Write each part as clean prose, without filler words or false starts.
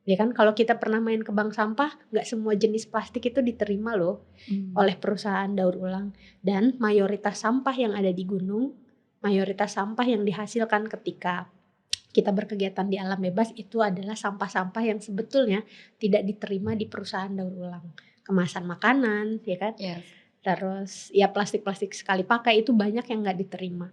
Ya kan kalau kita pernah main ke bank sampah, nggak semua jenis plastik itu diterima loh oleh perusahaan daur ulang. Dan mayoritas sampah yang ada di gunung, mayoritas sampah yang dihasilkan ketika kita berkegiatan di alam bebas itu adalah sampah-sampah yang sebetulnya tidak diterima di perusahaan daur ulang. Kemasan makanan, ya kan? Yes. Terus ya plastik-plastik sekali pakai itu banyak yang nggak diterima.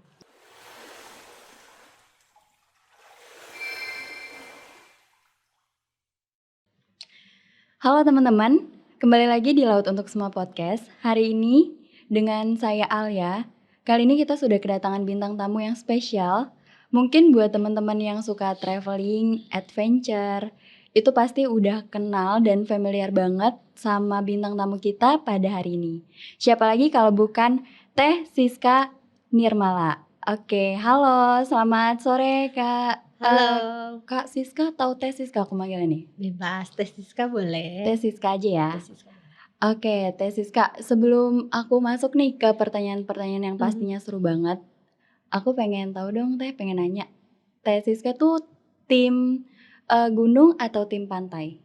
Halo teman-teman, kembali lagi di Laut Untuk Semua Podcast. Hari ini dengan saya Alia. Kali ini kita sudah kedatangan bintang tamu yang spesial. Mungkin buat teman-teman yang suka traveling, adventure, itu pasti udah kenal dan familiar banget sama bintang tamu kita pada hari ini. Siapa lagi kalau bukan Teh Siska Nirmala. Oke, halo, selamat sore Kak. Halo. Kak Siska atau Teh Siska aku manggilnya nih? Bebas, Teh Siska boleh. Teh Siska aja ya. Teh Siska. Oke, Teh Siska, sebelum aku masuk nih ke pertanyaan-pertanyaan yang pastinya seru banget, aku pengen tahu dong Teh, pengen nanya. Teh Siska tuh tim gunung atau tim pantai?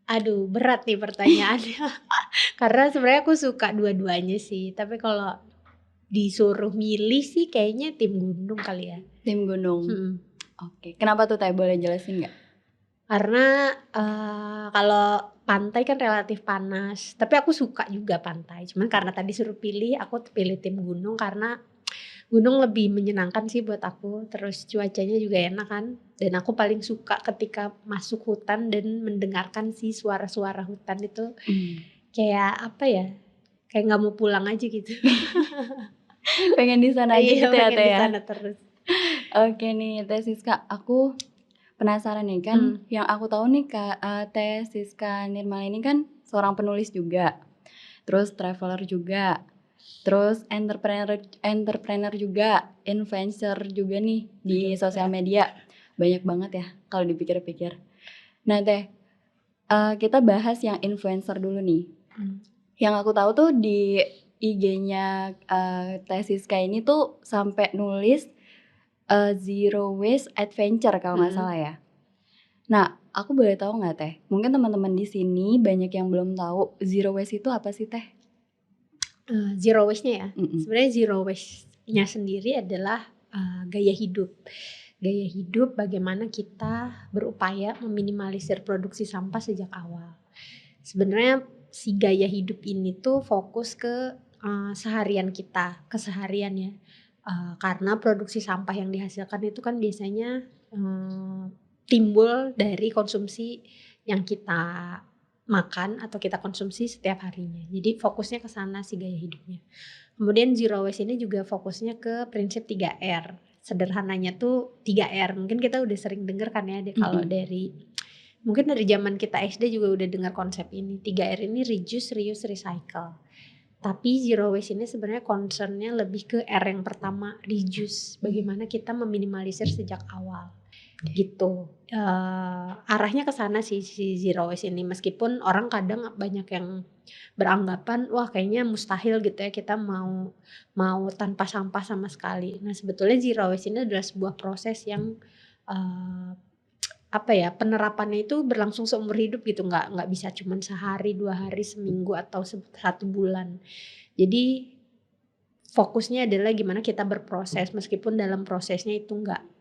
Aduh, berat nih pertanyaannya. Karena sebenarnya aku suka dua-duanya sih. Tapi kalau disuruh milih sih kayaknya tim gunung kali ya. Tim gunung. Oke, kenapa tuh Teh? Boleh jelasin nggak? Karena kalau pantai kan relatif panas. Tapi aku suka juga pantai. Cuman karena tadi suruh pilih, aku pilih tim gunung karena gunung lebih menyenangkan sih buat aku. Terus cuacanya juga enak kan. Dan aku paling suka ketika masuk hutan dan mendengarkan sih suara-suara hutan itu. Kayak apa ya? Kayak nggak mau pulang aja gitu. Pengen di sana aja gitu ya pengen Teh di ya. sana terus. Oke nih Teh Siska, aku penasaran nih kan. Yang aku tahu nih Kak Teh Siska Nirmala ini kan seorang penulis juga. Terus traveler juga. Terus entrepreneur juga, influencer juga nih di sosial media. Banyak banget ya kalau dipikir-pikir. Nah Teh, kita bahas yang influencer dulu nih. Yang aku tahu tuh di IG-nya Teh Siska ini tuh sampai nulis Zero Waste Adventure kalau nggak salah ya. Nah, aku boleh tahu nggak Teh? Mungkin teman-teman di sini banyak yang belum tahu Zero Waste itu apa sih Teh? Zero waste-nya ya. Sebenarnya zero waste-nya sendiri adalah gaya hidup. Gaya hidup bagaimana kita berupaya meminimalisir produksi sampah sejak awal. Sebenarnya si gaya hidup ini tuh fokus ke seharian kita, keseharian ya. Karena produksi sampah yang dihasilkan itu kan biasanya timbul dari konsumsi yang kita makan atau kita konsumsi setiap harinya. Jadi fokusnya ke sana sih gaya hidupnya. Kemudian zero waste ini juga fokusnya ke prinsip 3R. Sederhananya tuh 3R. Mungkin kita udah sering dengar kan ya kalau mungkin dari zaman kita SD juga udah dengar konsep ini. 3R ini reduce, reuse, recycle. Tapi zero waste ini sebenarnya concernnya lebih ke R yang pertama, reduce. Bagaimana kita meminimalisir sejak awal. Gitu. Arahnya ke sana sih si zero waste ini, meskipun orang kadang banyak yang beranggapan wah kayaknya mustahil gitu ya kita mau tanpa sampah sama sekali. Nah, sebetulnya zero waste ini adalah sebuah proses yang penerapannya itu berlangsung seumur hidup gitu, nggak bisa cuman sehari, 2 hari, seminggu atau 1 bulan. Jadi fokusnya adalah gimana kita berproses meskipun dalam prosesnya itu nggak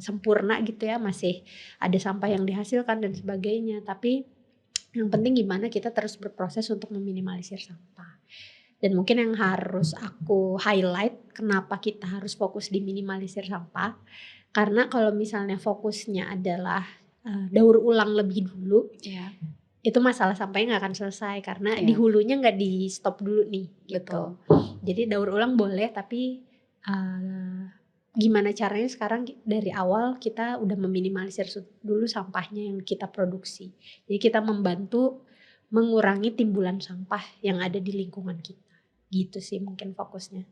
sempurna gitu ya, masih ada sampah yang dihasilkan dan sebagainya, tapi yang penting gimana kita terus berproses untuk meminimalisir sampah. Dan mungkin yang harus aku highlight kenapa kita harus fokus di minimalisir sampah, karena kalau misalnya fokusnya adalah daur ulang lebih dulu, itu masalah sampahnya nggak akan selesai karena di hulunya nggak di stop dulu nih gitu. Jadi daur ulang boleh, tapi gimana caranya sekarang dari awal kita udah meminimalisir dulu sampahnya yang kita produksi. Jadi kita membantu mengurangi timbulan sampah yang ada di lingkungan kita. Gitu sih mungkin fokusnya.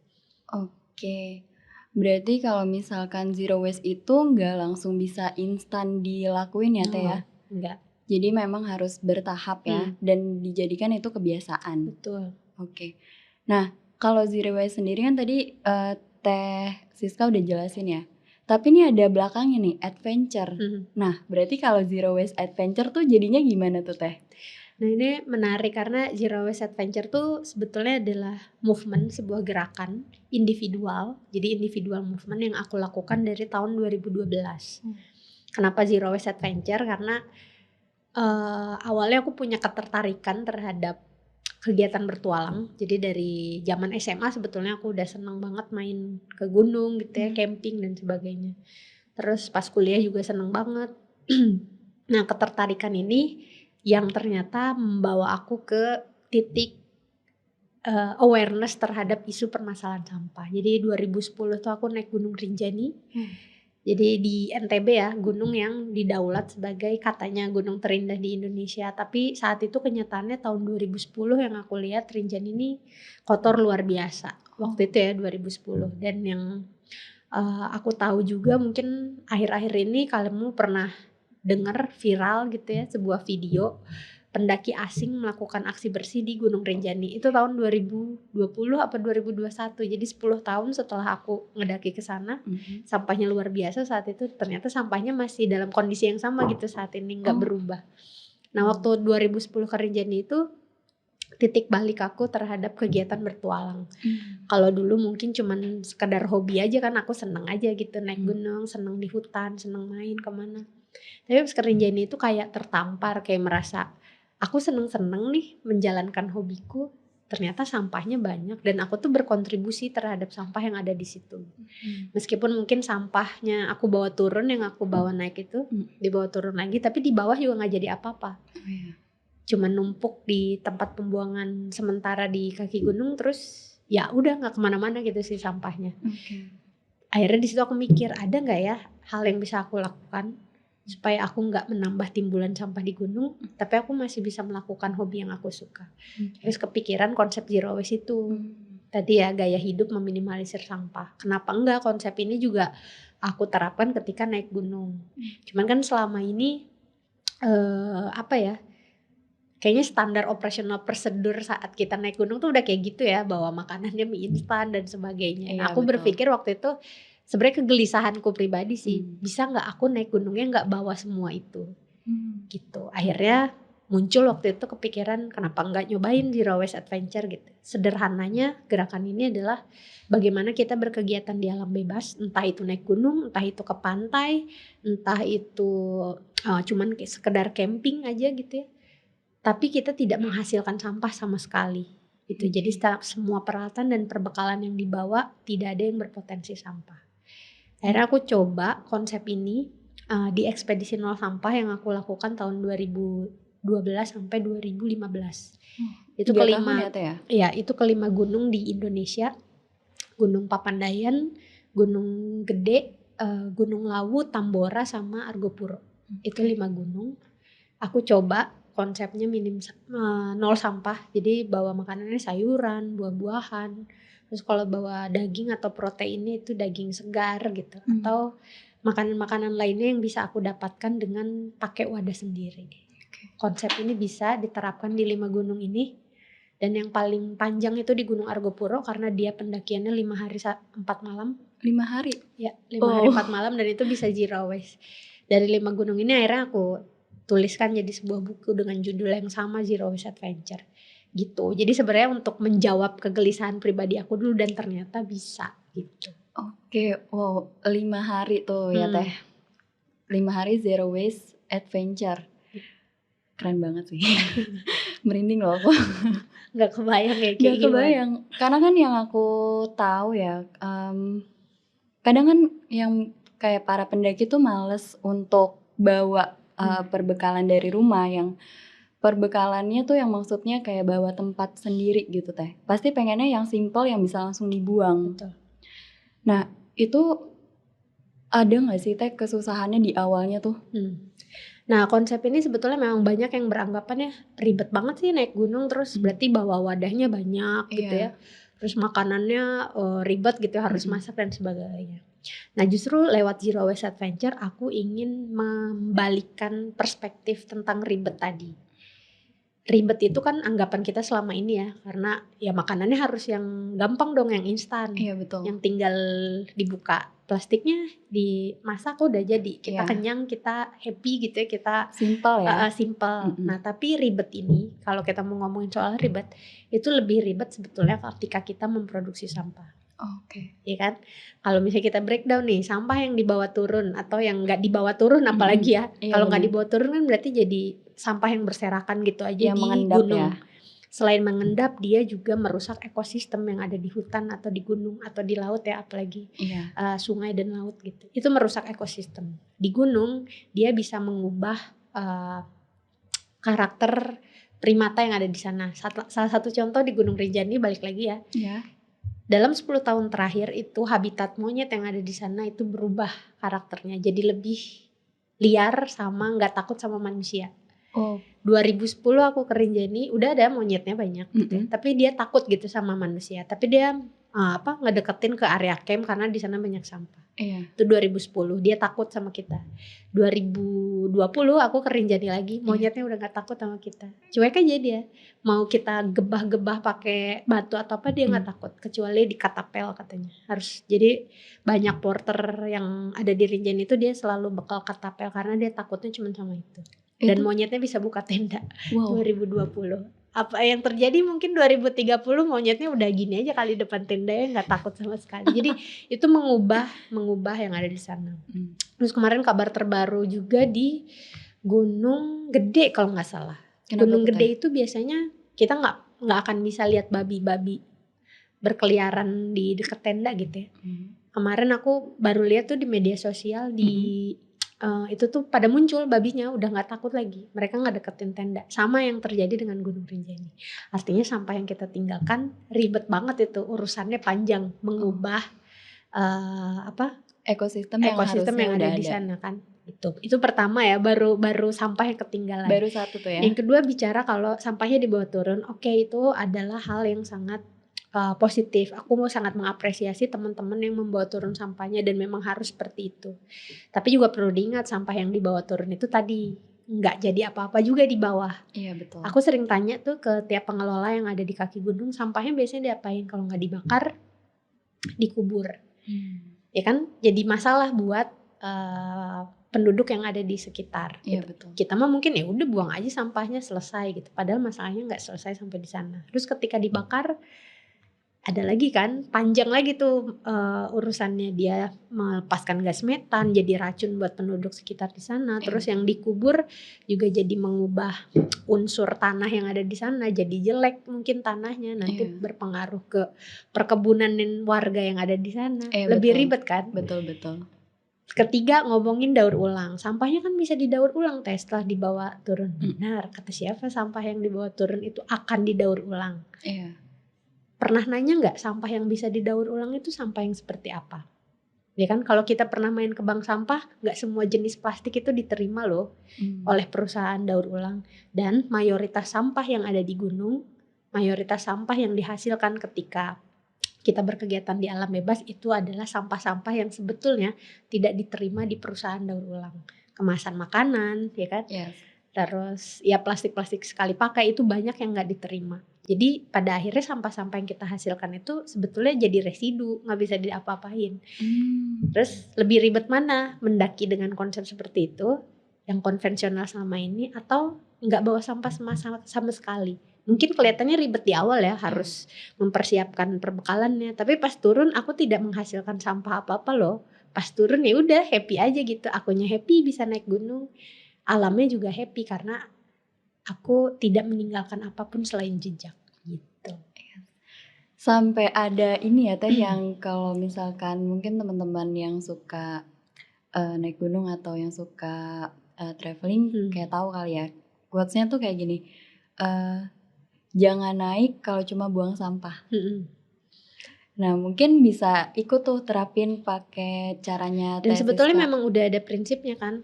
Oke. Berarti kalau misalkan zero waste itu nggak langsung bisa instan dilakuin ya Teh ya? Enggak. Jadi memang harus bertahap ya dan dijadikan itu kebiasaan. Betul. Oke. Nah, kalau zero waste sendiri kan tadi Teh Siska udah jelasin ya. Tapi ini ada belakangnya nih, adventure. Nah, berarti kalau zero waste adventure tuh jadinya gimana tuh Teh? Nah ini menarik karena Zero Waste Adventure tuh sebetulnya adalah movement, sebuah gerakan individual. Jadi individual movement yang aku lakukan dari tahun 2012. Kenapa Zero Waste Adventure? Karena awalnya aku punya ketertarikan terhadap kegiatan bertualang. Jadi dari zaman SMA sebetulnya aku udah seneng banget main ke gunung gitu ya, camping dan sebagainya. Terus pas kuliah juga seneng banget. Nah ketertarikan ini yang ternyata membawa aku ke titik awareness terhadap isu permasalahan sampah. Jadi 2010 tuh aku naik Gunung Rinjani. Jadi di NTB ya, gunung yang didaulat sebagai katanya gunung terindah di Indonesia. Tapi saat itu kenyataannya tahun 2010 yang aku lihat Rinjani ini kotor luar biasa. Waktu itu ya 2010. Dan yang aku tahu juga mungkin akhir-akhir ini kalian pernah dengar viral gitu ya, sebuah video pendaki asing melakukan aksi bersih di Gunung Rinjani. Itu tahun 2020 apa 2021. Jadi 10 tahun setelah aku ngedaki ke sana, sampahnya luar biasa saat itu. Ternyata sampahnya masih dalam kondisi yang sama gitu saat ini, nggak berubah. Nah, waktu 2010 ke Rinjani itu titik balik aku terhadap kegiatan bertualang. Kalau dulu mungkin cuman sekedar hobi aja kan, aku seneng aja gitu naik gunung, seneng di hutan, seneng main kemana. Tapi pas ke Rinjani itu kayak tertampar, kayak merasa aku seneng-seneng nih menjalankan hobiku, ternyata sampahnya banyak dan aku tuh berkontribusi terhadap sampah yang ada di situ. Meskipun mungkin sampahnya aku bawa turun, yang aku bawa naik itu dibawa turun lagi, tapi di bawah juga nggak jadi apa-apa. Cuma numpuk di tempat pembuangan sementara di kaki gunung, terus ya udah nggak kemana-mana gitu sih sampahnya. Akhirnya di situ aku mikir, ada nggak ya hal yang bisa aku lakukan supaya aku nggak menambah timbulan sampah di gunung, tapi aku masih bisa melakukan hobi yang aku suka. Terus kepikiran konsep zero waste itu. Tadi ya, gaya hidup meminimalisir sampah. Kenapa enggak konsep ini juga aku terapkan ketika naik gunung. Cuman kan selama ini kayaknya standar operasional prosedur saat kita naik gunung tuh udah kayak gitu ya, bawa makanannya mie instan dan sebagainya. Nah, aku berpikir waktu itu sebenarnya kegelisahanku pribadi sih, bisa nggak aku naik gunungnya nggak bawa semua itu, gitu. Akhirnya muncul waktu itu kepikiran kenapa nggak nyobain Zero Waste Adventure gitu. Sederhananya gerakan ini adalah bagaimana kita berkegiatan di alam bebas, entah itu naik gunung, entah itu ke pantai, entah itu cuman sekedar camping aja gitu ya. Tapi kita tidak menghasilkan sampah sama sekali. Gitu. Jadi semua peralatan dan perbekalan yang dibawa tidak ada yang berpotensi sampah. Akhirnya aku coba konsep ini di ekspedisi nol sampah yang aku lakukan tahun 2012 sampai 2015. Itu kelima, ya itu kelima gunung di Indonesia. Gunung Papandayan, Gunung Gede, Gunung Lawu, Tambora sama Argopuro. Itu 5 gunung. Aku coba konsepnya nol sampah. Jadi bawa makanannya sayuran, buah-buahan. Terus kalau bawa daging atau proteinnya itu daging segar gitu. Atau makanan-makanan lainnya yang bisa aku dapatkan dengan pakai wadah sendiri. Konsep ini bisa diterapkan di 5 gunung ini. Dan yang paling panjang itu di Gunung Argopuro karena dia pendakiannya 5 hari 4 malam. 5 hari? Ya, 5 hari 4 malam dan itu bisa zero waste. Dari 5 gunung ini akhirnya aku tuliskan jadi sebuah buku dengan judul yang sama, Zero Waste Adventure gitu. Jadi sebenarnya untuk menjawab kegelisahan pribadi aku dulu dan ternyata bisa gitu. Oke, wow, 5 hari tuh ya Teh. 5 hari Zero Waste Adventure. Keren banget sih. Merinding loh aku. Gak kebayang ya kayak gimana. Gak kebayang. Karena kan yang aku tahu ya, kadang kan yang kayak para pendaki tuh males untuk bawa perbekalan dari rumah, yang perbekalannya tuh yang maksudnya kayak bawa tempat sendiri gitu Teh. Pasti pengennya yang simple yang bisa langsung dibuang. Betul. Nah itu ada gak sih Teh kesusahannya di awalnya tuh? Nah konsep ini sebetulnya memang banyak yang beranggapannya ribet banget sih naik gunung, terus berarti bawa wadahnya banyak gitu ya. Terus makanannya ribet gitu, harus masak dan sebagainya. Nah justru lewat Zero Waste Adventure aku ingin membalikkan perspektif tentang ribet tadi. Ribet itu kan anggapan kita selama ini ya, karena ya makanannya harus yang gampang dong, yang instan. Iya betul. Yang tinggal dibuka plastiknya dimasak udah jadi, kita Iya. kenyang, kita happy gitu ya, kita Simple ya. simple. Nah tapi ribet ini, kalau kita mau ngomongin soal ribet, itu lebih ribet sebetulnya ketika kita memproduksi sampah. Oke. Ya kan, kalau misalnya kita breakdown nih, sampah yang dibawa turun atau yang nggak dibawa turun apalagi ya, Iya, kalau nggak bener. dibawa turun kan berarti jadi sampah yang berserakan gitu aja Yang di mengendap gunung. ya. Selain mengendap, dia juga merusak ekosistem yang ada di hutan atau di gunung atau di laut ya, apalagi Iya. sungai dan laut gitu. Itu merusak ekosistem. Di gunung dia bisa mengubah karakter primata yang ada di sana. Salah satu contoh di Gunung Rinjani, balik lagi ya. Iya. Dalam 10 tahun terakhir itu habitat monyet yang ada di sana itu berubah karakternya, jadi lebih liar sama nggak takut sama manusia. Oh. 2010 aku ke Rinjani, udah ada monyetnya banyak gitu ya, tapi dia takut gitu sama manusia. Tapi dia ngedeketin ke area camp karena di sana banyak sampah. Iya. Itu 2010, dia takut sama kita. 2020 aku ke Rinjani lagi, monyetnya udah nggak takut sama kita. Cuek aja dia. Mau kita gebah-gebah pakai batu atau apa dia nggak takut, kecuali di katapel katanya. Harus, jadi banyak porter yang ada di Rinjani itu dia selalu bekal katapel karena dia takutnya cuma sama itu. Dan monyetnya bisa buka tenda. Wow. 2020. Apa yang terjadi mungkin 2030 monyetnya udah gini aja kali depan tendanya, nggak takut sama sekali. Jadi itu mengubah yang ada di sana. Terus kemarin kabar terbaru juga di Gunung Gede kalau nggak salah. Kenapa Gunung tuh, Gede itu biasanya kita nggak akan bisa lihat babi-babi berkeliaran di dekat tenda gitu ya. Kemarin aku baru lihat tuh di media sosial itu tuh pada muncul babinya, udah nggak takut lagi, mereka nggak deketin tenda. Sama yang terjadi dengan Gunung Rinjani. Artinya sampah yang kita tinggalkan ribet banget itu, urusannya panjang, mengubah ekosistem yang ada di sana kan. Itu pertama ya, baru sampah yang ketinggalan. Baru satu tuh ya. Yang kedua bicara kalau sampahnya dibawa turun, oke, itu adalah hal yang sangat positif. Aku mau sangat mengapresiasi teman-teman yang membawa turun sampahnya dan memang harus seperti itu. Tapi juga perlu diingat sampah yang dibawa turun itu tadi nggak jadi apa-apa juga di bawah. Iya betul. Aku sering tanya tuh ke tiap pengelola yang ada di kaki gunung, sampahnya biasanya diapain? Kalau nggak dibakar, dikubur. Ya kan? Jadi masalah buat penduduk yang ada di sekitar. Iya gitu. betul. Kita mah mungkin ya udah buang aja sampahnya, selesai gitu. Padahal masalahnya nggak selesai sampai di sana. Terus ketika dibakar ada lagi kan, panjang lagi tuh urusannya, dia melepaskan gas metan, jadi racun buat penduduk sekitar di sana. Terus yang dikubur juga jadi mengubah unsur tanah yang ada di sana, jadi jelek mungkin tanahnya, nanti berpengaruh ke perkebunan dan warga yang ada di sana. Lebih ribet kan? Betul. Ketiga, ngomongin daur ulang. Sampahnya kan bisa didaur ulang setelah dibawa turun. Benar, kata siapa sampah yang dibawa turun itu akan didaur ulang. Iya. Pernah nanya nggak sampah yang bisa didaur ulang itu sampah yang seperti apa? Ya kan, kalau kita pernah main ke bank sampah, nggak semua jenis plastik itu diterima loh oleh perusahaan daur ulang. Dan mayoritas sampah yang ada di gunung, mayoritas sampah yang dihasilkan ketika kita berkegiatan di alam bebas itu adalah sampah-sampah yang sebetulnya tidak diterima di perusahaan daur ulang. Kemasan makanan, ya kan? Yes. Terus ya plastik-plastik sekali pakai itu banyak yang nggak diterima. Jadi pada akhirnya sampah-sampah yang kita hasilkan itu sebetulnya jadi residu, nggak bisa diapa-apain. Terus lebih ribet mana? Mendaki dengan konsep seperti itu, yang konvensional selama ini, atau nggak bawa sampah sama sekali. Mungkin kelihatannya ribet di awal ya, harus mempersiapkan perbekalannya. Tapi pas turun aku tidak menghasilkan sampah apa-apa loh. Pas turun ya udah happy aja gitu. Akunya happy bisa naik gunung, alamnya juga happy karena aku tidak meninggalkan apapun selain jejak gitu. Sampai ada ini ya Teh, yang kalau misalkan mungkin teman-teman yang suka naik gunung atau yang suka traveling kayak tahu kali ya, quotes-nya tuh kayak gini, jangan naik kalau cuma buang sampah. Nah mungkin bisa ikut tuh terapin pakai caranya Teh. Dan sebetulnya memang udah ada prinsipnya kan.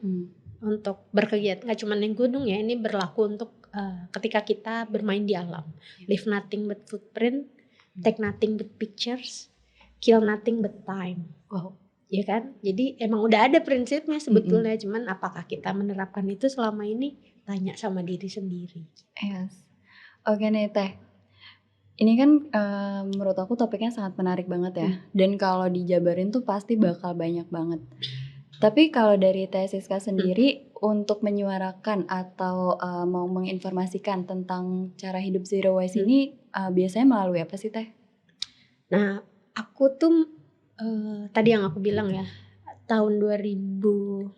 Untuk berkegiatan, gak cuma naik gunung ya, ini berlaku untuk ketika kita bermain di alam. Leave nothing but footprint, take nothing but pictures, kill nothing but time. Wow. Ya kan? Jadi emang udah ada prinsipnya sebetulnya, cuman apakah kita menerapkan itu selama ini? Tanya sama diri sendiri. Yes. Oke nih Teh, Ini kan menurut aku topiknya sangat menarik banget ya. Dan kalau dijabarin tuh pasti bakal banyak banget. Tapi kalau dari Teh Siska sendiri untuk menyuarakan atau mau menginformasikan tentang cara hidup zero waste ini biasanya melalui apa sih Teh? Nah, aku tuh tadi yang aku bilang ya, tahun 2010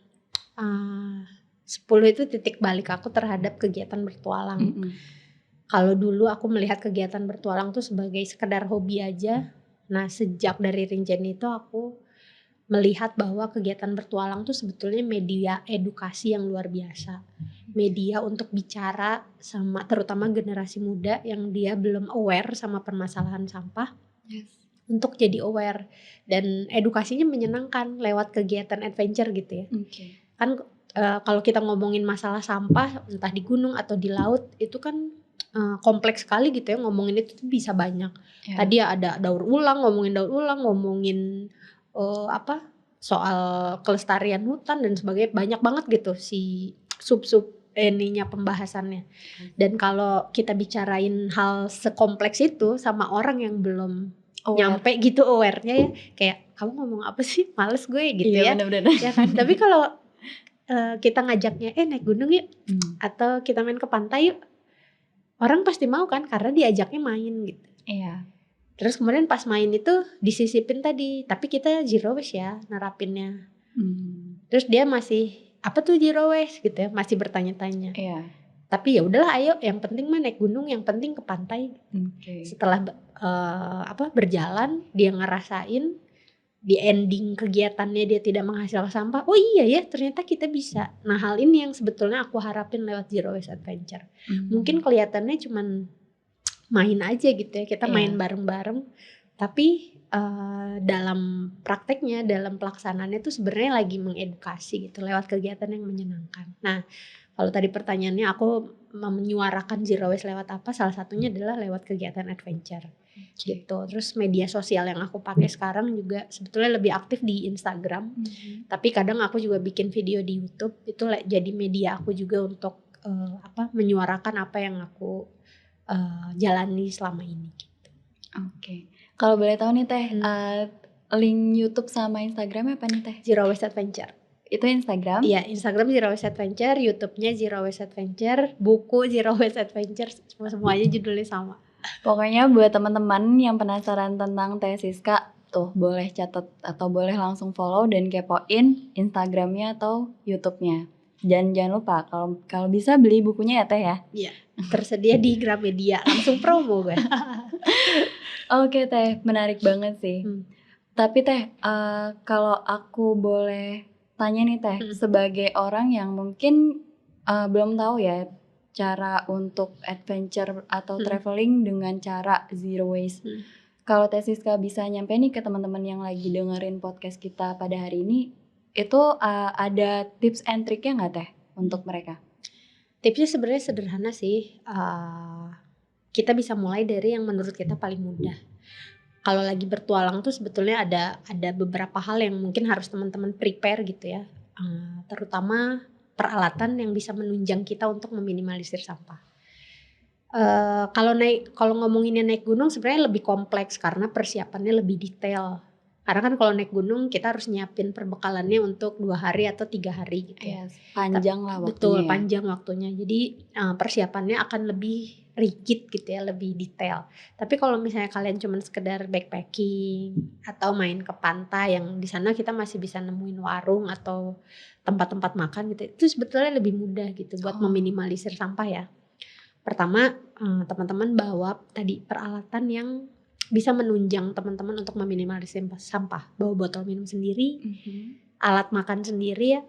itu titik balik aku terhadap kegiatan bertualang. Kalau dulu aku melihat kegiatan bertualang tuh sebagai sekedar hobi aja. Nah, sejak dari Rinjani itu aku melihat bahwa kegiatan bertualang tuh sebetulnya media edukasi yang luar biasa. Media untuk bicara sama terutama generasi muda yang dia belum aware sama permasalahan sampah. Yes. Untuk jadi aware, dan edukasinya menyenangkan lewat kegiatan adventure gitu ya. Kan kalau kita ngomongin masalah sampah entah di gunung atau di laut itu kan kompleks sekali gitu ya, ngomongin itu tuh bisa banyak. Tadi ada daur ulang, ngomongin soal kelestarian hutan dan sebagainya, banyak banget gitu si sub-sub ininya pembahasannya. Dan kalau kita bicarain hal sekompleks itu sama orang yang belum nyampe gitu aware-nya ya, kayak kamu ngomong apa sih, males gue gitu ya. Bener-bener. Ya kan, tapi kalau kita ngajaknya naik gunung yuk atau kita main ke pantai yuk, orang pasti mau kan karena diajaknya main gitu. Iya. Terus kemudian pas main itu disisipin tadi, tapi kita zero waste ya nerapinnya. Terus dia masih apa tuh zero waste gitu ya, masih bertanya-tanya. Iya. Tapi ya udahlah, ayo, yang penting mah naik gunung, yang penting ke pantai. Setelah berjalan dia ngerasain, di ending kegiatannya dia tidak menghasilkan sampah. Oh iya ya, ternyata kita bisa. Nah, hal ini yang sebetulnya aku harapin lewat Zero Waste Adventure. Mungkin kelihatannya cuman main aja gitu ya, kita main bareng-bareng, tapi dalam prakteknya, dalam pelaksanaannya tuh sebenarnya lagi mengedukasi gitu lewat kegiatan yang menyenangkan. Nah, kalau tadi pertanyaannya aku menyuarakan zero waste lewat apa, salah satunya adalah lewat kegiatan adventure gitu. Terus media sosial yang aku pakai sekarang juga sebetulnya lebih aktif di Instagram, tapi kadang aku juga bikin video di YouTube, itu jadi media aku juga untuk menyuarakan apa yang aku jalani selama ini gitu. Kalau boleh tahu nih Teh, link YouTube sama Instagramnya apa nih Teh? Zero Waste Adventure. Itu Instagram? Iya, Instagram Zero Waste Adventure, YouTube-nya Zero Waste Adventure, buku Zero Waste Adventure, semuanya judulnya sama. Pokoknya buat teman-teman yang penasaran tentang Teh Siska, tuh boleh catat atau boleh langsung follow dan kepoin Instagramnya atau YouTube-nya. Jangan lupa kalau bisa beli bukunya ya Teh ya. Iya, tersedia di Gramedia, langsung promo gue. Oke Teh, menarik banget sih. Tapi Teh, kalau aku boleh tanya nih Teh, sebagai orang yang mungkin belum tahu ya cara untuk adventure atau traveling dengan cara zero waste. Kalau Teh Siska bisa nyampe nih ke teman-teman yang lagi dengerin podcast kita pada hari ini, itu ada tips and triknya nggak Teh untuk mereka? Tipsnya sebenarnya sederhana sih. Kita bisa mulai dari yang menurut kita paling mudah. Kalau lagi bertualang tuh sebetulnya ada beberapa hal yang mungkin harus teman-teman prepare gitu ya. Terutama peralatan yang bisa menunjang kita untuk meminimalisir sampah. Kalau ngomonginnya naik gunung sebenarnya lebih kompleks karena persiapannya lebih detail. Karena kan kalau naik gunung kita harus nyiapin perbekalannya untuk 2 hari atau 3 hari gitu ya. Panjang lah waktunya. Betul, panjang waktunya. Jadi persiapannya akan lebih rigid gitu ya, lebih detail. Tapi kalau misalnya kalian cuma sekedar backpacking atau main ke pantai yang di sana kita masih bisa nemuin warung atau tempat-tempat makan gitu, itu sebetulnya lebih mudah gitu buat meminimalisir sampah ya. Pertama, teman-teman bawa tadi peralatan yang bisa menunjang teman-teman untuk meminimalisir sampah. Bawa botol minum sendiri, alat makan sendiri ya,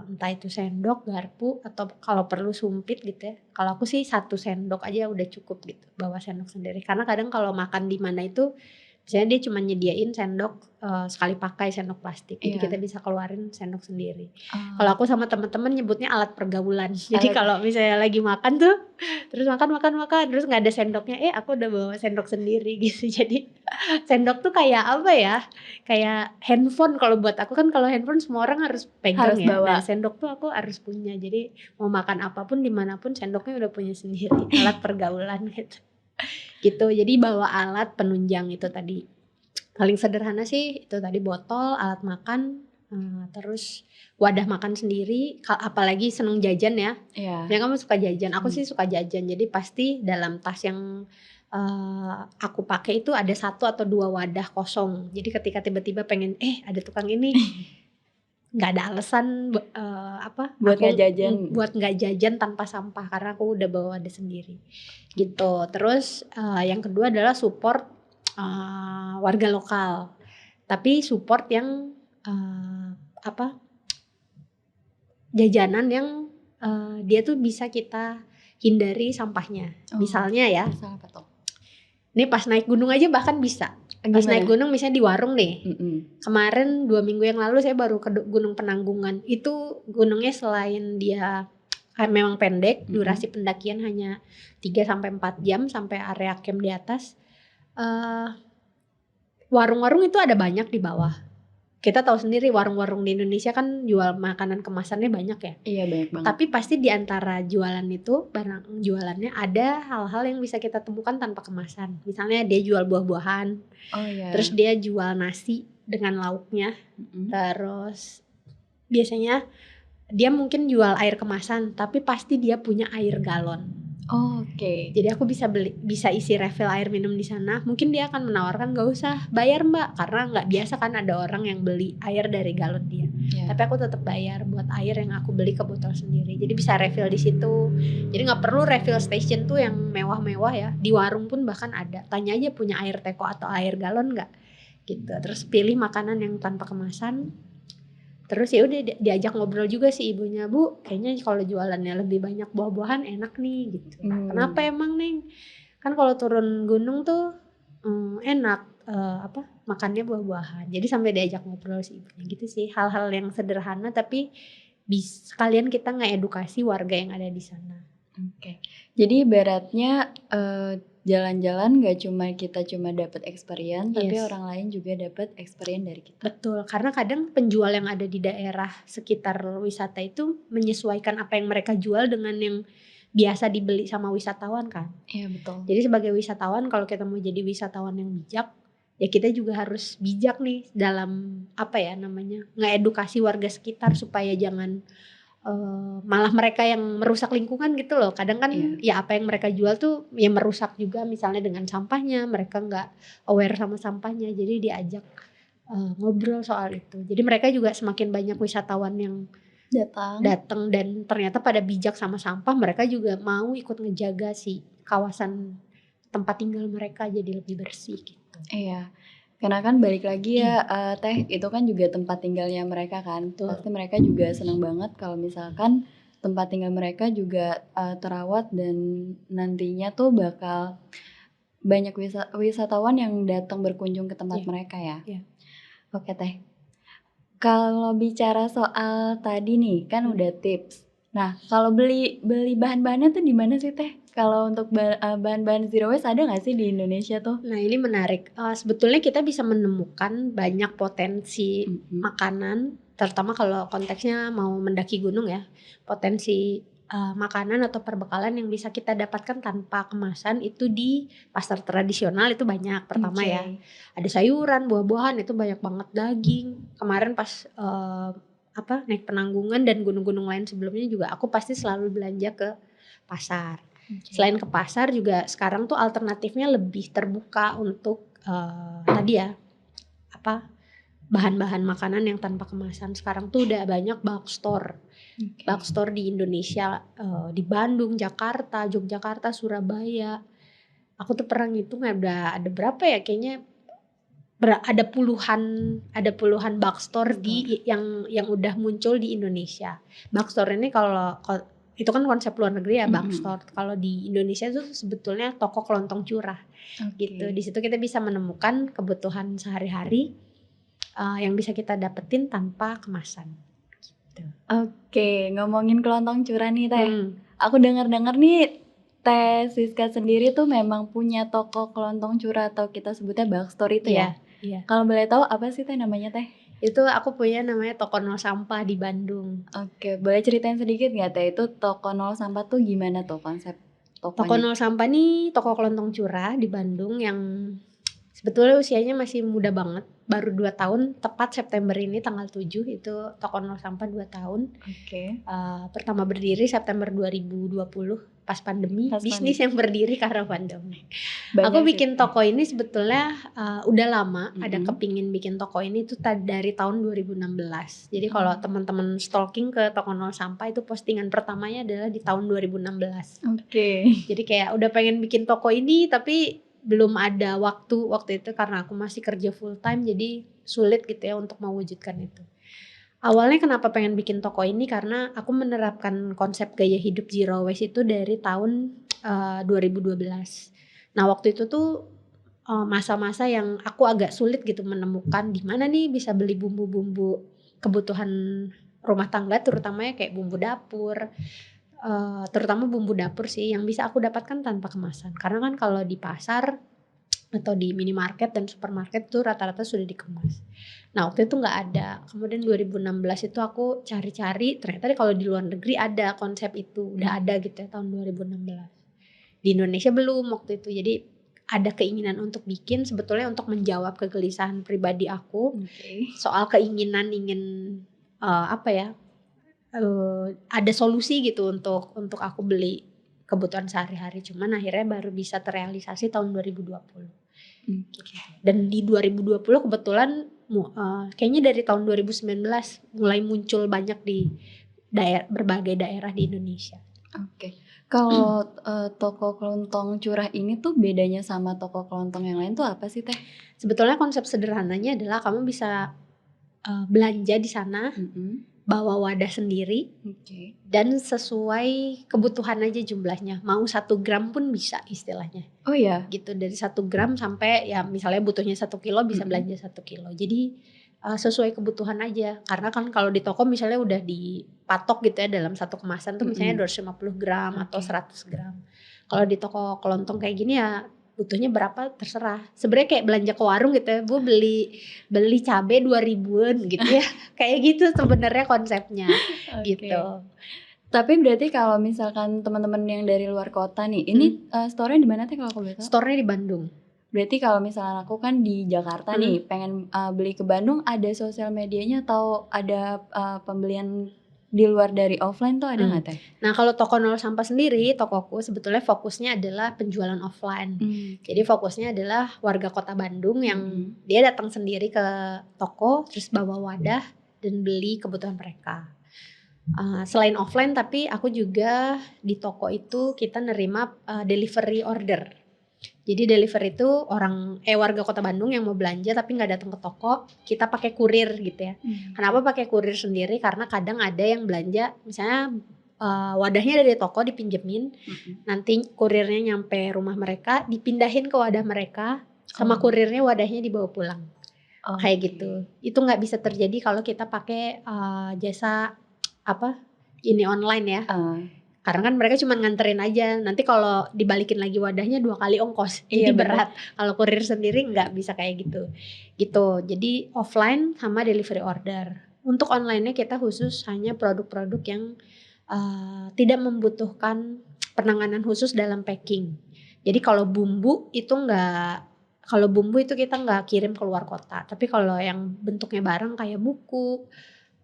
entah itu sendok, garpu, atau kalau perlu sumpit gitu ya. Kalau aku sih 1 sendok aja udah cukup gitu, bawa sendok sendiri. Karena kadang kalau makan di mana itu, misalnya dia cuma nyediain sendok sekali pakai, sendok plastik. Jadi kita bisa keluarin sendok sendiri. Kalau aku sama teman-teman nyebutnya alat pergaulan. Jadi kalau misalnya lagi makan tuh, terus makan, terus nggak ada sendoknya, aku udah bawa sendok sendiri gitu. Jadi sendok tuh kayak apa ya? Kayak handphone kalau buat aku kan, kalau handphone semua orang harus pegang harus ya. Bawa. Nah, sendok tuh aku harus punya. Jadi mau makan apapun dimanapun sendoknya udah punya sendiri. Alat pergaulan gitu. gitu. Jadi bawa alat penunjang itu tadi. Paling sederhana sih itu tadi botol, alat makan, terus wadah makan sendiri. Apalagi seneng jajan ya. Iya. Ya kamu suka jajan, aku sih suka jajan. Jadi pasti dalam tas yang aku pakai itu ada 1 atau 2 wadah kosong. Jadi ketika tiba-tiba pengen ada tukang ini, nggak ada alasan Buat nggak jajan. buat nggak jajan tanpa sampah karena aku udah bawa wadah sendiri gitu. Terus yang kedua adalah support warga lokal, tapi support yang jajanan yang dia tuh bisa kita hindari sampahnya. Misalnya ya, Misal apa tuh? Ini pas naik gunung aja bahkan bisa. Pas Gimana? naik gunung misalnya di warung nih. Kemarin 2 minggu yang lalu saya baru ke Gunung Penanggungan. Itu gunungnya selain dia memang pendek, durasi pendakian hanya 3-4 jam sampai area camp di atas. Warung-warung itu ada banyak di bawah. Kita tahu sendiri warung-warung di Indonesia kan jual makanan kemasannya banyak ya. Iya banyak banget. Tapi pasti di antara jualan itu, barang jualannya ada hal-hal yang bisa kita temukan tanpa kemasan. Misalnya dia jual buah-buahan, terus dia jual nasi dengan lauknya, terus biasanya dia mungkin jual air kemasan, tapi pasti dia punya air galon. Oke. Jadi aku bisa isi refill air minum di sana. Mungkin dia akan menawarkan gak usah bayar mbak, karena nggak biasa kan ada orang yang beli air dari galon dia. Tapi aku tetap bayar buat air yang aku beli ke botol sendiri. Jadi bisa refill di situ. Jadi nggak perlu refill station tuh yang mewah-mewah ya. Di warung pun bahkan ada. Tanya aja punya air teko atau air galon nggak? Gitu. Terus pilih makanan yang tanpa kemasan. Terus ya udah diajak ngobrol juga sih ibunya, Bu, kayaknya kalau jualannya lebih banyak buah-buahan enak nih gitu. Kenapa emang Neng? Kan kalau turun gunung tuh enak makannya buah-buahan. Jadi sampai diajak ngobrol sih ibunya gitu sih. Hal-hal yang sederhana tapi sekalian kita ngedukasi warga yang ada di sana. Oke. Jadi ibaratnya jalan-jalan gak cuma kita dapat experience, tapi orang lain juga dapat experience dari kita. Betul, karena kadang penjual yang ada di daerah sekitar wisata itu menyesuaikan apa yang mereka jual dengan yang biasa dibeli sama wisatawan kan. Iya betul. Jadi sebagai wisatawan, kalau kita mau jadi wisatawan yang bijak, ya kita juga harus bijak nih dalam ngedukasi warga sekitar supaya jangan malah mereka yang merusak lingkungan gitu loh. Kadang kan ya apa yang mereka jual tuh ya merusak juga, misalnya dengan sampahnya, mereka nggak aware sama sampahnya, jadi diajak ngobrol soal itu. Jadi mereka juga semakin banyak wisatawan yang datang dan ternyata pada bijak sama sampah, mereka juga mau ikut ngejaga si kawasan tempat tinggal mereka jadi lebih bersih gitu. Iya. Karena kan balik lagi ya Teh, itu kan juga tempat tinggalnya mereka kan. Pasti mereka juga senang banget kalau misalkan tempat tinggal mereka juga terawat dan nantinya tuh bakal banyak wisatawan yang datang berkunjung ke tempat mereka ya. Oke Teh. Kalau bicara soal tadi nih kan udah tips. Nah kalau beli bahan-bahannya tuh di mana sih Teh? Kalau untuk bahan-bahan zero waste ada nggak sih di Indonesia tuh? Nah ini menarik. Sebetulnya kita bisa menemukan banyak potensi makanan, terutama kalau konteksnya mau mendaki gunung ya. Potensi makanan atau perbekalan yang bisa kita dapatkan tanpa kemasan itu di pasar tradisional itu banyak. Pertama ya, ada sayuran, buah-buahan itu banyak banget, daging. Kemarin pas naik Penanggungan dan gunung-gunung lain sebelumnya juga aku pasti selalu belanja ke pasar. Selain ke pasar juga sekarang tuh alternatifnya lebih terbuka untuk bahan-bahan makanan yang tanpa kemasan. Sekarang tuh udah banyak bulk store. Bulk store di Indonesia, di Bandung, Jakarta, Yogyakarta, Surabaya. Aku tuh pernah ngitung ada berapa ya, kayaknya ada puluhan bulk store yang udah muncul di Indonesia. Bulk store ini kalau itu kan konsep luar negeri ya, bulk store. Kalau di Indonesia itu sebetulnya toko kelontong curah gitu. Di situ kita bisa menemukan kebutuhan sehari-hari yang bisa kita dapetin tanpa kemasan gitu. Oke, ngomongin kelontong curah nih Teh. Aku dengar-dengar nih Teh Siska sendiri tuh memang punya toko kelontong curah atau kita sebutnya bulk store itu ya. Iya. Kalau boleh tahu apa sih Teh namanya Teh? Itu aku punya namanya Toko Nol Sampah di Bandung. Oke, boleh ceritain sedikit nggak Teh, itu Toko Nol Sampah tuh gimana tuh konsep? Toko tokonya? Nol Sampah nih toko kelontong curah di Bandung yang sebetulnya usianya masih muda banget, baru 2 tahun, tepat September ini tanggal 7 itu Toko Nol Sampah 2 tahun. Oke. Pertama berdiri September 2020 pas pandemi, Pas bisnis yang berdiri karena pandemi. Aku Banyak bikin ya? toko ini sebetulnya udah lama ada Mhm. kepingin bikin toko ini tuh dari tahun 2016. Jadi kalau teman-teman stalking ke Toko Nol Sampah itu postingan pertamanya adalah di tahun 2016. Oke. Jadi kayak udah pengen bikin toko ini tapi belum ada waktu itu karena aku masih kerja full time jadi sulit gitu ya untuk mewujudkan itu. Awalnya kenapa pengen bikin toko ini karena aku menerapkan konsep gaya hidup zero waste itu dari tahun 2012. Nah waktu itu tuh masa-masa yang aku agak sulit gitu menemukan di mana nih bisa beli bumbu-bumbu kebutuhan rumah tangga terutamanya kayak bumbu dapur. Terutama bumbu dapur sih yang bisa aku dapatkan tanpa kemasan. Karena kan kalau di pasar atau di minimarket dan supermarket tuh rata-rata sudah dikemas. Nah waktu itu nggak ada. Kemudian 2016 itu aku cari-cari, ternyata kalau di luar negeri ada konsep itu, udah ada gitu ya tahun 2016. Di Indonesia belum waktu itu. Jadi ada keinginan untuk bikin sebetulnya untuk menjawab kegelisahan pribadi aku soal keinginan ingin ada solusi gitu untuk aku beli kebutuhan sehari-hari, cuman akhirnya baru bisa terrealisasi tahun 2020. Dan di 2020 kebetulan kayaknya dari tahun 2019 mulai muncul banyak di berbagai daerah di Indonesia. Oke. Kalau toko kelontong curah ini tuh bedanya sama toko kelontong yang lain tuh apa sih Teh? Sebetulnya konsep sederhananya adalah kamu bisa belanja di sana, bawa wadah sendiri, dan sesuai kebutuhan aja jumlahnya. Mau 1 gram pun bisa istilahnya. Oh ya? Gitu dari 1 gram sampai ya misalnya butuhnya 1 kilo bisa belanja 1 kilo. Jadi sesuai kebutuhan aja. Karena kan kalau di toko misalnya udah dipatok gitu ya dalam satu kemasan tuh misalnya 250 gram atau 100 gram. Kalau di toko kelontong kayak gini ya butuhnya berapa terserah. Sebenarnya kayak belanja ke warung gitu ya. Bu beli cabai 2.000-an gitu ya. Kayak gitu sebenarnya konsepnya. Gitu. Tapi berarti kalau misalkan teman-teman yang dari luar kota nih, ini store-nya di mana Teh kalau aku boleh tahu? Store-nya di Bandung. Berarti kalau misalnya aku kan di Jakarta nih, pengen beli ke Bandung, ada sosial medianya atau ada pembelian di luar dari offline tuh ada nggak Teh? Nah kalau Toko Nol Sampah sendiri, tokoku sebetulnya fokusnya adalah penjualan offline. Jadi fokusnya adalah warga kota Bandung yang dia datang sendiri ke toko, terus bawa wadah dan beli kebutuhan mereka. Selain offline tapi aku juga di toko itu kita nerima delivery order. Jadi delivery itu warga kota Bandung yang mau belanja tapi nggak datang ke toko, kita pakai kurir gitu ya. Kenapa pakai kurir sendiri? Karena kadang ada yang belanja misalnya wadahnya dari toko dipinjemin, nanti kurirnya nyampe rumah mereka, dipindahin ke wadah mereka, sama kurirnya wadahnya dibawa pulang. Kayak gitu. Itu nggak bisa terjadi kalau kita pakai jasa ini online ya. Karena kan mereka cuma nganterin aja. Nanti kalau dibalikin lagi wadahnya 2 kali ongkos. Jadi berat. Kalau kurir sendiri nggak bisa kayak gitu. Jadi offline sama delivery order. Untuk online-nya kita khusus hanya produk-produk yang tidak membutuhkan penanganan khusus dalam packing. Jadi kalau bumbu itu kita nggak kirim keluar kota. Tapi kalau yang bentuknya barang kayak buku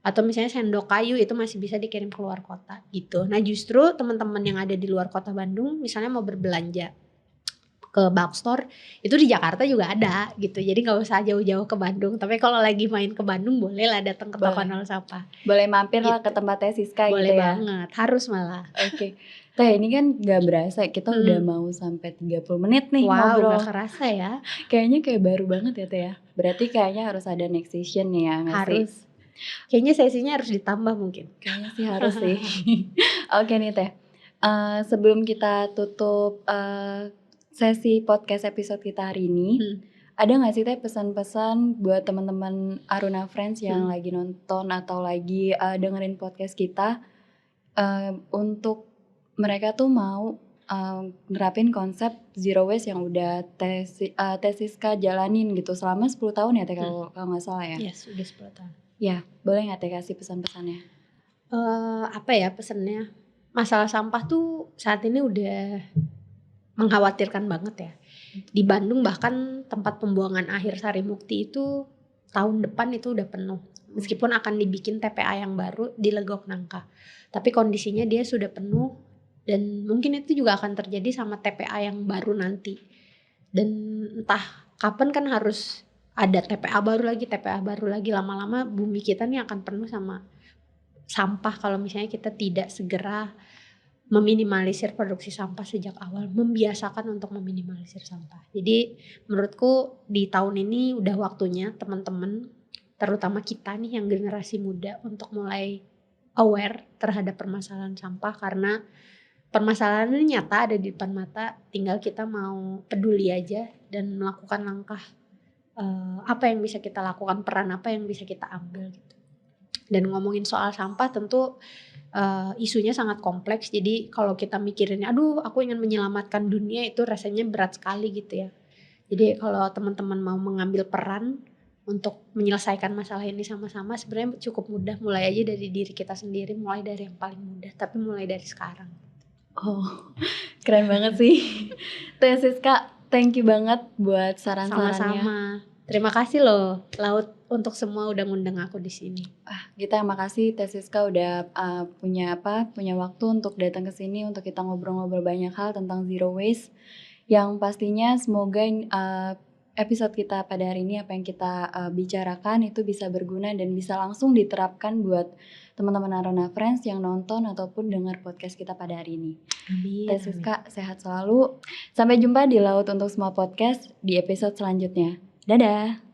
atau misalnya sendok kayu itu masih bisa dikirim keluar kota gitu. Nah justru teman-teman yang ada di luar kota Bandung misalnya mau berbelanja ke bulk store itu di Jakarta juga ada gitu. Jadi nggak usah jauh-jauh ke Bandung. Tapi kalau lagi main ke Bandung boleh lah datang ke Toko Nol Sampah. Boleh mampir lah ke tempatnya Siska boleh gitu ya. Boleh banget, harus malah. Oke. Teh ini kan gak berasa kita udah mau sampai 30 menit nih ngobrol. Wow gak kerasa ya. Kayaknya kayak baru banget ya Teh ya. Berarti kayaknya harus ada next session nih ya. Harus. Kayaknya sesinya harus ditambah mungkin. Kayaknya sih harus sih. Oke nih Teh. Sebelum kita tutup sesi podcast episode kita hari ini, ada gak sih Teh pesan-pesan buat teman-teman Aruna Friends yang lagi nonton atau lagi dengerin podcast kita untuk mereka tuh mau nerapin konsep zero waste yang udah Teh Siska jalanin gitu selama 10 tahun ya Teh kalau gak salah ya? Yes, udah 10 tahun. Ya, boleh gak Teh kasih pesan-pesannya? Apa ya pesannya? masalah sampah tuh saat ini udah mengkhawatirkan banget ya. Di Bandung bahkan tempat pembuangan akhir Sarimukti itu tahun depan itu udah penuh. Meskipun akan dibikin TPA yang baru di Legok Nangka. Tapi kondisinya dia sudah penuh dan mungkin itu juga akan terjadi sama TPA yang baru nanti. Dan entah kapan kan harus ada TPA baru lagi, lama-lama bumi kita nih akan penuh sama sampah kalau misalnya kita tidak segera meminimalisir produksi sampah sejak awal, membiasakan untuk meminimalisir sampah. Jadi menurutku di tahun ini udah waktunya teman-teman, terutama kita nih yang generasi muda untuk mulai aware terhadap permasalahan sampah karena permasalahan ini nyata ada di depan mata, tinggal kita mau peduli aja dan melakukan langkah apa yang bisa kita lakukan, peran apa yang bisa kita ambil gitu. Dan ngomongin soal sampah tentu isunya sangat kompleks. Jadi kalau kita mikirin, aduh aku ingin menyelamatkan dunia, itu rasanya berat sekali gitu ya. Jadi kalau teman-teman mau mengambil peran untuk menyelesaikan masalah ini sama-sama, sebenarnya cukup mudah. Mulai aja dari diri kita sendiri, mulai dari yang paling mudah, tapi mulai dari sekarang. Oh, keren banget sih. Teh Siska, thank you banget buat saran-sarannya. Sama-sama. Terima kasih loh Laut untuk semua udah ngundang aku di sini. Kita yang makasih Teh Siska udah punya waktu untuk datang ke sini untuk kita ngobrol-ngobrol banyak hal tentang zero waste. Yang pastinya semoga episode kita pada hari ini, apa yang kita bicarakan itu bisa berguna dan bisa langsung diterapkan buat teman-teman Arona Friends yang nonton ataupun dengar podcast kita pada hari ini. Amin. Teh Siska sehat selalu. Sampai jumpa di Laut untuk Semua Podcast di episode selanjutnya. Dadah.